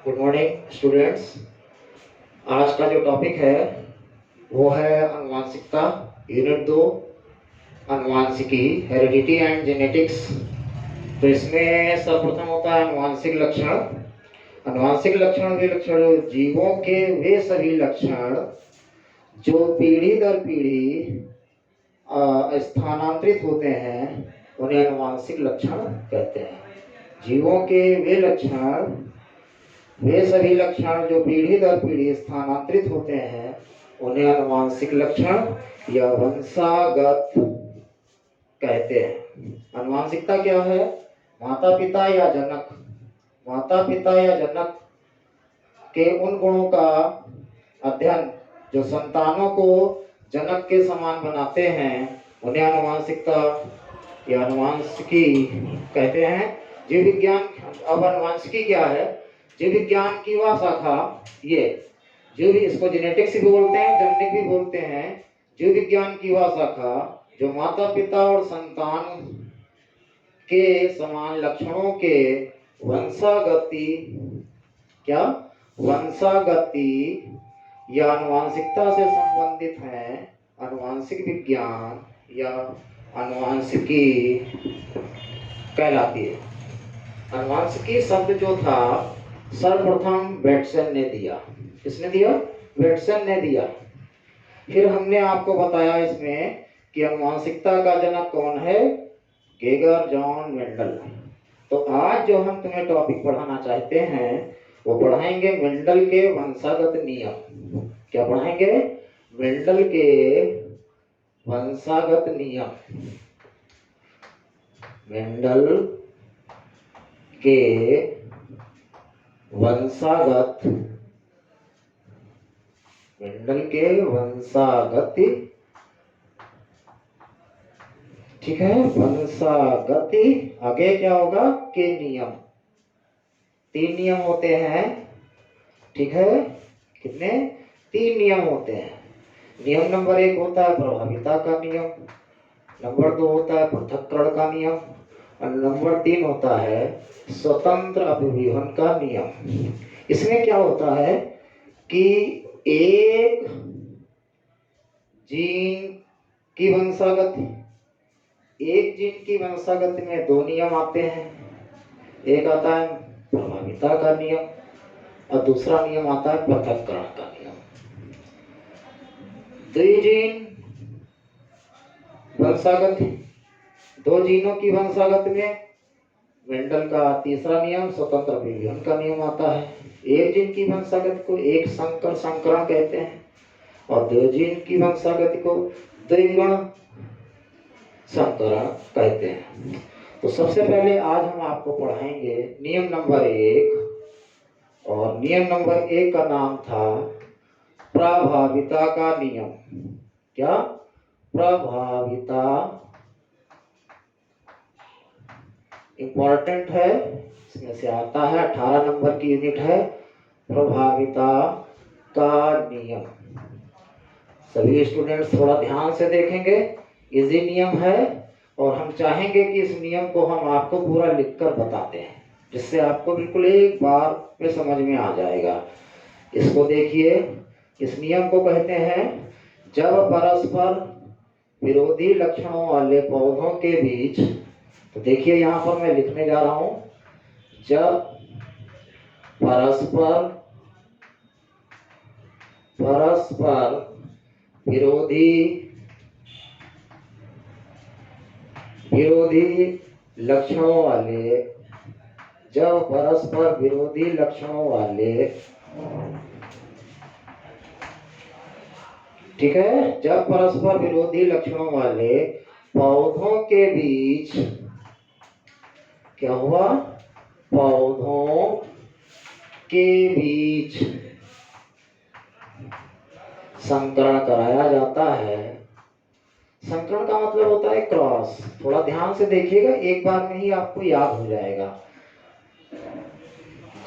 Good morning students. आज का जो टॉपिक है वो है आनुवांशिकता, यूनिट 2, आनुवांशिकी, हेरिडिटी एंड जेनेटिक्स। तो इसमें सर्वप्रथम होता है आनुवांशिक लक्षण। आनुवांशिक लक्षण वे लक्षण जीवों के वे सभी लक्षण जो पीढ़ी दर पीढ़ी स्थानांतरित होते हैं उन्हें आनुवांशिक लक्षण कहते हैं। जीवों के वे लक्षण, वे सभी लक्षण जो पीढ़ी दर पीढ़ी स्थानांतरित होते हैं उन्हें आनुवांशिक लक्षण या वंशागत कहते हैं। आनुवांशिकता क्या है? माता पिता या जनक, माता पिता या जनक के उन गुणों का अध्ययन जो संतानों को जनक के समान बनाते हैं उन्हें आनुवांशिकता या आनुवांशिकी कहते हैं। जीव विज्ञान, अब आनुवांशिकी क्या है? जीव विज्ञान की वह शाखा, ये जीव, इसको जेनेटिक्स भी बोलते हैं, जेनेटिक भी बोलते हैं। जीव विज्ञान की वह शाखा जो माता पिता और संतान के समान लक्षणों के वंशागति, क्या वंशागति या आनुवांशिकता से संबंधित है। आनुवांशिक विज्ञान या आनुवांशिकी कहलाती है। आनुवांशिकी शब्द जो था सर्वप्रथम बेटसन ने दिया। किसने दिया? बेटसन ने दिया। फिर हमने आपको बताया इसमें कि आनुवांशिकता का जनक कौन है? Geiger John Mendel. तो आज जो हम तुम्हें टॉपिक पढ़ाना चाहते हैं वो पढ़ाएंगे मेंडल के वंशागत नियम। क्या पढ़ाएंगे? मेंडल के वंशागत नियम। मेंडल के वंशागत, मेंडल के वंशागति, ठीक है, वंशागति। आगे क्या होगा? के नियम। 3 नियम होते हैं, ठीक है। कितने? 3 नियम होते हैं। नियम नंबर 1 होता है प्रभाविता का नियम, नंबर 2 होता है पृथक्करण का नियम और नंबर 3 होता है स्वतंत्र अभिव्यूहन का नियम। इसमें क्या होता है कि एक जीन की वंशागति, एक जीन की वंशागति में 2 नियम आते हैं। एक आता है प्रभाविता का नियम और दूसरा नियम आता है पृथक्करण का नियम। 2 जीन वंशागति, 2 जीनों की वंशागति में मेंडल का तीसरा नियम स्वतंत्र अभिव्यूहन का नियम आता है। एक जीन की वंशागति को एक संकर संकरण कहते हैं और 2 जीन की वंशागति को द्विगुण संकरण कहते हैं। तो सबसे पहले आज हम आपको पढ़ाएंगे नियम नंबर 1 और नियम नंबर 1 का नाम था प्रभाविता का नियम। क्या? प्रभाविता। इंपॉर्टेंट है, इसमें से आता है 18 नंबर की यूनिट है प्रभाविता का नियम। सभी स्टूडेंट्स थोड़ा ध्यान से देखेंगे, इजी नियम है और हम चाहेंगे कि इस नियम को हम आपको पूरा लिखकर बताते हैं जिससे आपको बिल्कुल एक बार में समझ में आ जाएगा। इसको देखिए, इस नियम को कहते हैं जब परस्पर विरोधी लक्षणों वाले पौधों के बीच, तो देखिए यहाँ पर मैं लिखने जा रहा हूं, जब परस्पर विरोधी लक्षणों वाले, जब परस्पर विरोधी लक्षणों वाले, ठीक है, जब परस्पर विरोधी लक्षणों वाले पौधों के बीच क्या हुआ? पौधों के बीच संकरण कराया जाता है। संकरण का मतलब होता है क्रॉस। थोड़ा ध्यान से देखिएगा, एक बार में ही आपको याद हो जाएगा।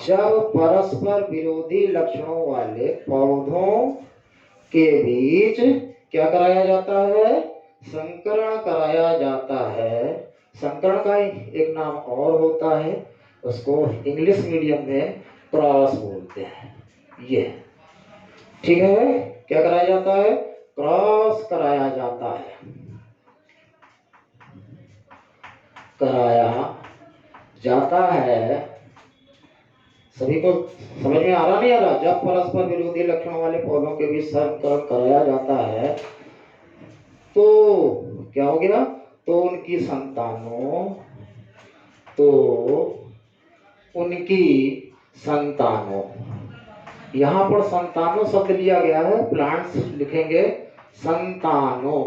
जब परस्पर विरोधी लक्षणों वाले पौधों के बीच क्या कराया जाता है? संकरण कराया जाता है। संकरण का एक नाम और होता है, उसको इंग्लिश मीडियम में क्रॉस बोलते हैं। ये ठीक है, क्या कराया जाता है? क्रॉस कराया जाता है, कराया जाता है। सभी को समझ में आ रहा नहीं आ रहा? जब परस्पर विरोधी लक्षणों वाले पौधों के बीच संकरण कराया जाता है तो क्या हो गया? तो उनकी संतानों, तो उनकी संतानों, यहाँ पर संतानों शब्द लिया गया है, प्लांट्स लिखेंगे संतानों।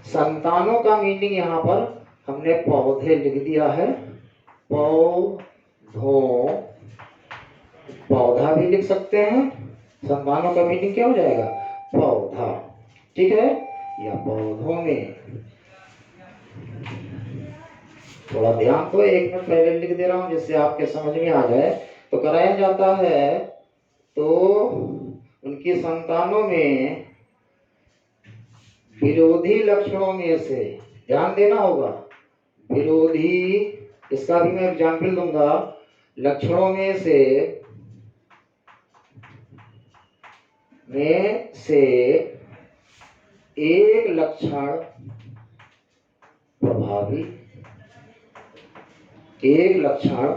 संतानों का मीनिंग यहाँ पर हमने पौधे लिख दिया है, पौधों, पौधा भी लिख सकते हैं। संतानों का मीनिंग क्या हो जाएगा? पौधा, ठीक है। या पौधों में, थोड़ा ध्यान तो 1 मिनट पहले लिख दे रहा हूं जिससे आपके समझ में आ जाए। तो कराया जाता है तो उनकी संतानों में विरोधी लक्षणों में से, ध्यान देना होगा, विरोधी, इसका भी मैं एग्जाम्पल दूंगा, लक्षणों में से एक लक्षण प्रभावी, एक लक्षण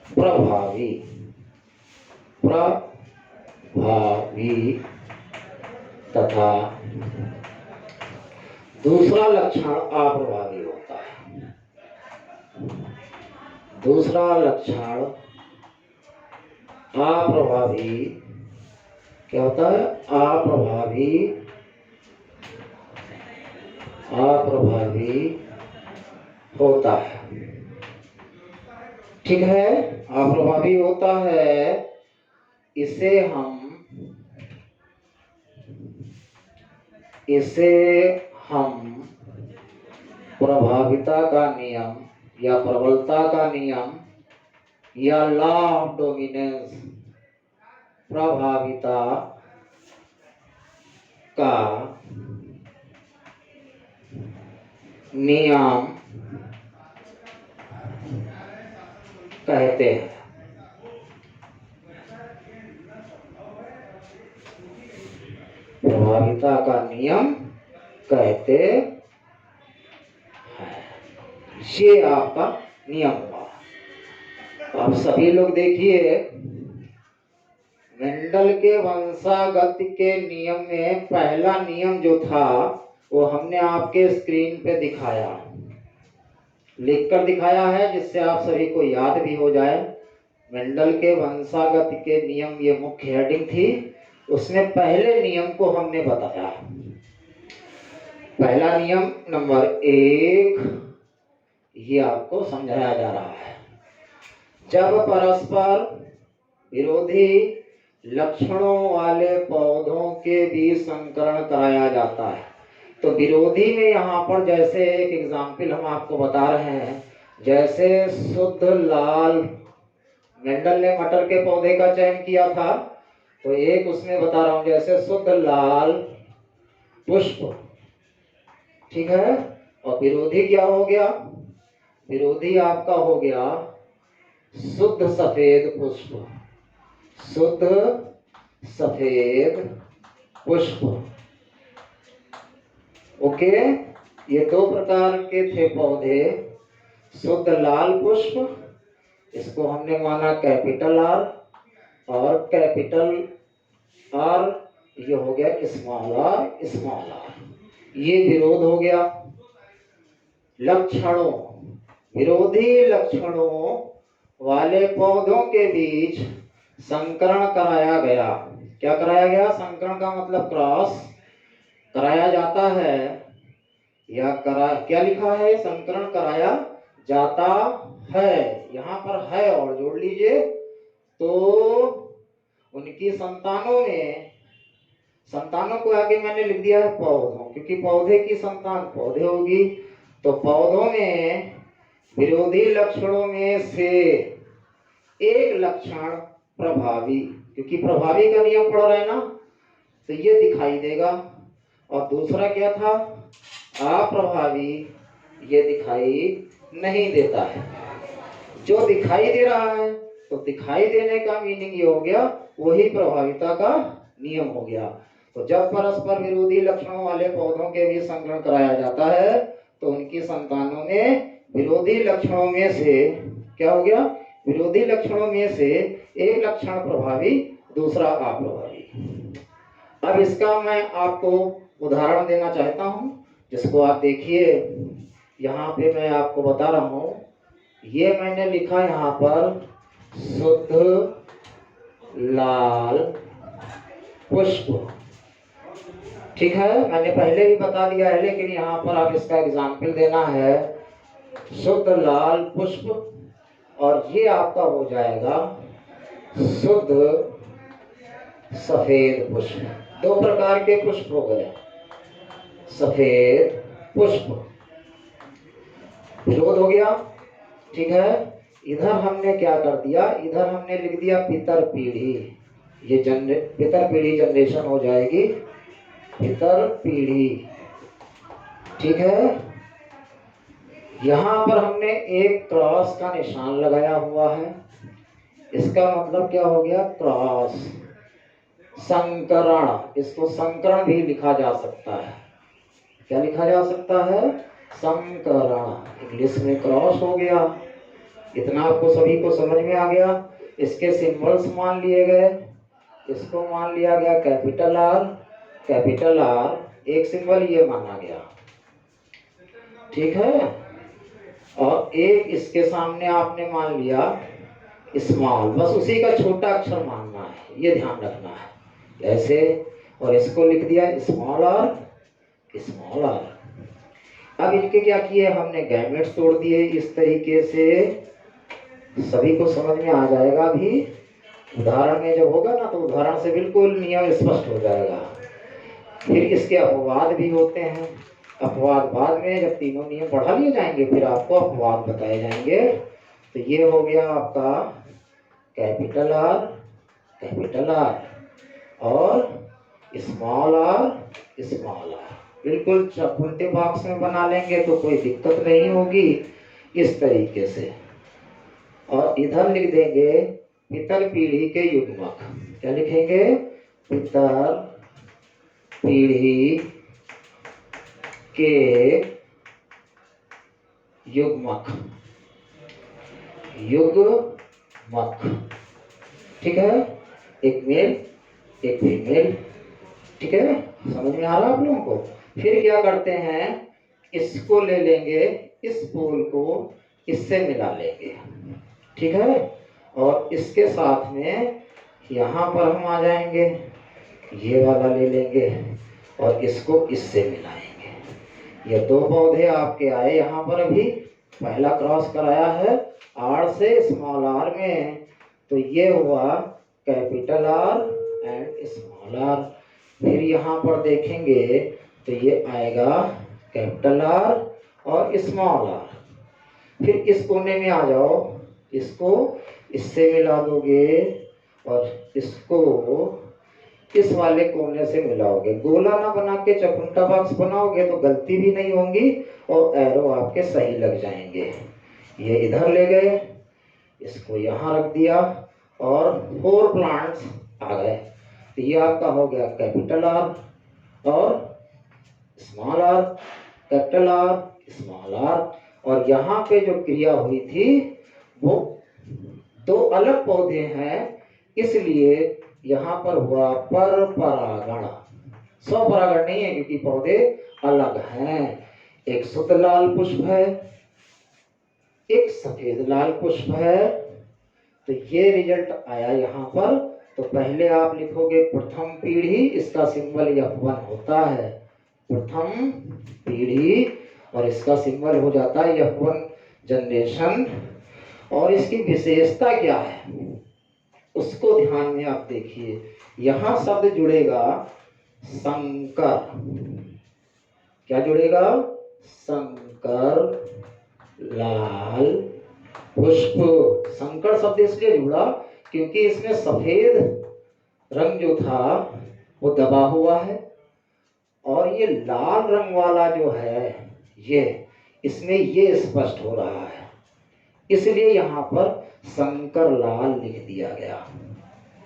प्रभावी, प्रभावी तथा दूसरा लक्षण अप्रभावी होता है। दूसरा लक्षण अप्रभावी क्या होता है? अप्रभावी, अप्रभावी होता है, ठीक है। अप्रभावी होता है, इसे हम प्रभाविता का नियम या प्रबलता का नियम या लॉ ऑफ डोमिनेंस, प्रभाविता का नियम कहते हैं। प्रभाविता का नियम कहते हैं, ये आपका नियम हुआ। अब सभी लोग देखिए, मेंडल के वंशागत के नियम में पहला नियम जो था वो हमने आपके स्क्रीन पे दिखाया, लिखकर दिखाया है जिससे आप सभी को याद भी हो जाए। मेंडल के वंशागत के नियम, ये मुख्य हेडिंग थी, उसमें पहले नियम को हमने बताया। पहला नियम नंबर 1, ये आपको समझाया जा रहा है। जब परस्पर विरोधी लक्षणों वाले पौधों के बीच संकरण कराया जाता है, तो विरोधी में यहाँ पर जैसे एक एग्जाम्पल हम आपको बता रहे हैं, जैसे शुद्ध लाल, मेंडल ने मटर के पौधे का चयन किया था, तो एक उसमें बता रहा हूं, जैसे शुद्ध लाल पुष्प, ठीक है। और विरोधी क्या हो गया? विरोधी आपका हो गया शुद्ध सफेद पुष्प, शुद्ध सफेद पुष्प, ओके। ये 2 प्रकार के थे पौधे। शुद्ध लाल पुष्प, इसको हमने माना कैपिटल आर, और कैपिटल आर ये हो गया स्मॉल आर, स्मॉल आर। ये विरोध हो गया। लक्षणों, विरोधी लक्षणों वाले पौधों के बीच संकरण कराया गया। क्या कराया गया? संकरण का मतलब क्रॉस कराया जाता है, या क्या लिखा है? संकरण कराया जाता है, यहाँ पर है और जोड़ लीजिए। तो उनकी संतानों में, संतानों को आगे मैंने लिख दिया है पौधों, क्योंकि पौधे की संतान पौधे होगी। तो पौधों में विरोधी लक्षणों में से एक लक्षण प्रभावी, क्योंकि प्रभावी का नियम पढ़ रहे हैं ना, तो ये दिखाई देगा। और दूसरा क्या था? अप्रभावी, ये दिखाई नहीं देता है। जो दिखाई दे रहा है तो दिखाई देने का मीनिंग ये हो गया, वही प्रभाविता का नियम हो गया। तो जब परस्पर विरोधी लक्षणों वाले पौधों के भी संकरण कराया जाता है तो उनकी संतानों में विरोधी लक्षणों में से क्या हो गया, विरोधी लक्षणों में से एक लक्षण प्रभावी, दूसरा अप्रभावी। अब इसका मैं आपको उदाहरण देना चाहता हूं, जिसको आप देखिए। यहाँ पे मैं आपको बता रहा हूं, ये मैंने लिखा यहाँ पर शुद्ध लाल पुष्प। ठीक है, मैंने पहले भी बता दिया है, लेकिन यहाँ पर आप इसका एग्जाम्पल देना है, शुद्ध लाल पुष्प। और ये आपका हो जाएगा शुद्ध सफेद पुष्प। दो प्रकार के पुष्प हो गए, सफेद पुष्प। विरोध हो गया। ठीक है, इधर हमने क्या कर दिया, इधर हमने लिख दिया पितर पीढ़ी। ये पितर पीढ़ी जनरेशन हो जाएगी, पितर पीढ़ी। ठीक है, यहां पर हमने एक क्रॉस का निशान लगाया हुआ है। इसका मतलब क्या हो गया, क्रॉस, संकरण। इसको संकरण भी लिखा जा सकता है। क्या लिखा जा सकता है, संकरण। इंग्लिश में क्रॉस हो गया। इतना आपको सभी को समझ में आ गया। इसके सिंबल्स मान लिए गए। इसको मान लिया गया कैपिटल आर, कैपिटल आर एक सिंबल ये माना गया। ठीक है, और एक इसके सामने आपने मान लिया स्मॉल, बस उसी का छोटा अक्षर मानना है, ये ध्यान रखना है ऐसे। और इसको लिख दिया स्मॉल आर, स्मॉल आर। अब इनके क्या किए हमने, गैमेट्स तोड़ दिए इस तरीके से। सभी को समझ में आ जाएगा अभी। उदाहरण में जब होगा ना तो उदाहरण से बिल्कुल नियम स्पष्ट हो जाएगा। फिर इसके अपवाद भी होते हैं। अपवाद बाद में जब तीनों नियम पढ़ा लिए जाएंगे फिर आपको अपवाद बताए जाएंगे। तो ये हो गया आपका कैपिटल आर, कैपिटल आर और स्मॉल आर, स्मॉल आर। बिल्कुल उल्टे बॉक्स में बना लेंगे तो कोई दिक्कत नहीं होगी, इस तरीके से। और इधर लिख देंगे पितर पीढ़ी के युग्मक। क्या लिखेंगे, पितर पीढ़ी के युग्मक, युग्मक। ठीक है, एक मेल एक फीमेल। ठीक है, समझ में आ रहा है आप लोगों को। फिर क्या करते हैं, इसको ले लेंगे, इस पोल को इससे मिला लेंगे। ठीक है, और इसके साथ में यहाँ पर हम आ जाएंगे, ये वाला ले लेंगे और इसको इससे मिलाएंगे। ये दो पौधे आपके आए यहाँ पर। अभी पहला क्रॉस कराया है आर से स्मॉल आर में, तो ये हुआ capital R and small R. फिर यहाँ पर देखेंगे तो ये आएगा कैपिटल आर और स्मॉल आर। फिर इस कोने में आ जाओ, इसको इससे मिला दोगे और इसको इस वाले कोने से मिलाओगे। गोला ना बना के चकुंडा बॉक्स बनाओगे तो गलती भी नहीं होगी और एरो आपके सही लग जाएंगे। ये इधर ले गए, इसको यहाँ रख दिया और 4 प्लांट्स आ गए। तो ये आपका हो गया कैपिटल आर और small R, capital R, small R. और यहाँ पे जो क्रिया हुई थी वो दो अलग पौधे हैं, इसलिए यहाँ पर हुआ पर परागण। स्वपरागण नहीं है क्योंकि पौधे अलग हैं। एक शुद्ध लाल पुष्प है, एक सफेद लाल पुष्प है। तो ये रिजल्ट आया यहाँ पर। तो पहले आप लिखोगे प्रथम पीढ़ी, इसका सिंबल F1 होता है, प्रथम पीढ़ी, और इसका सिंबल हो जाता है F1 जनरेशन। और इसकी विशेषता क्या है उसको ध्यान में आप देखिए। यहां शब्द जुड़ेगा संकर। क्या जुड़ेगा, संकर लाल पुष्प। संकर शब्द इसलिए जुड़ा क्योंकि इसमें सफेद रंग जो था वो दबा हुआ है और ये लाल रंग वाला जो है ये, इसमें ये स्पष्ट हो रहा है। इसलिए यहाँ पर शंकर लाल लिख दिया गया।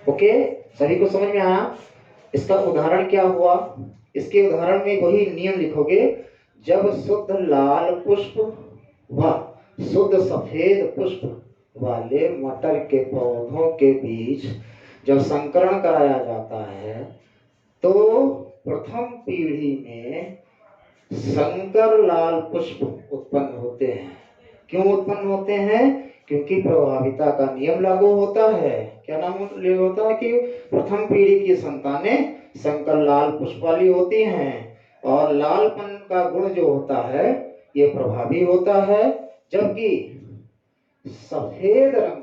ओके, सभी को समझ में आया? इसका उदाहरण क्या हुआ? इसके उदाहरण में वही नियम लिखोगे, जब शुद्ध लाल पुष्प व शुद्ध सफेद पुष्प वाले मटर के पौधों के बीच जब संकरण कराया जाता है तो प्रथम पीढ़ी में संकर लाल पुष्प उत्पन्न होते हैं। क्यों उत्पन्न होते हैं? क्योंकि प्रभाविता का नियम लागू होता है। क्या नाम लागू होता है? कि प्रथम पीढ़ी की संतानें संकर लाल पुष्प वाली होती हैं और लालपन का गुण जो होता है ये प्रभावी होता है, जबकि सफेद रंग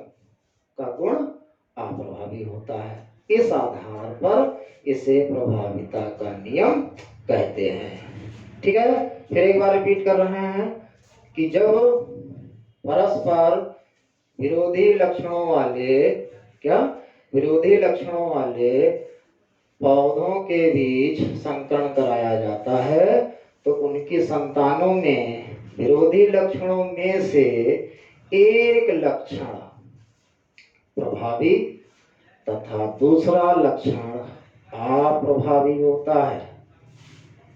का गुण अप्रभावी होता है। इस आधार पर इसे प्रभाविता का नियम कहते हैं। ठीक है, फिर एक बार रिपीट कर रहे हैं कि जब परस्पर विरोधी लक्षणों वाले विरोधी लक्षणों वाले पौधों के बीच संकरण कराया जाता है तो उनकी संतानों में विरोधी लक्षणों में से एक लक्षण प्रभावी तथा दूसरा लक्षण अप्रभावी होता है।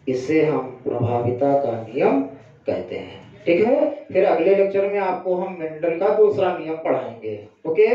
इसे हम प्रभाविता का नियम कहते हैं। ठीक है, फिर अगले लेक्चर में आपको हम मेंडल का दूसरा नियम पढ़ाएंगे। ओके।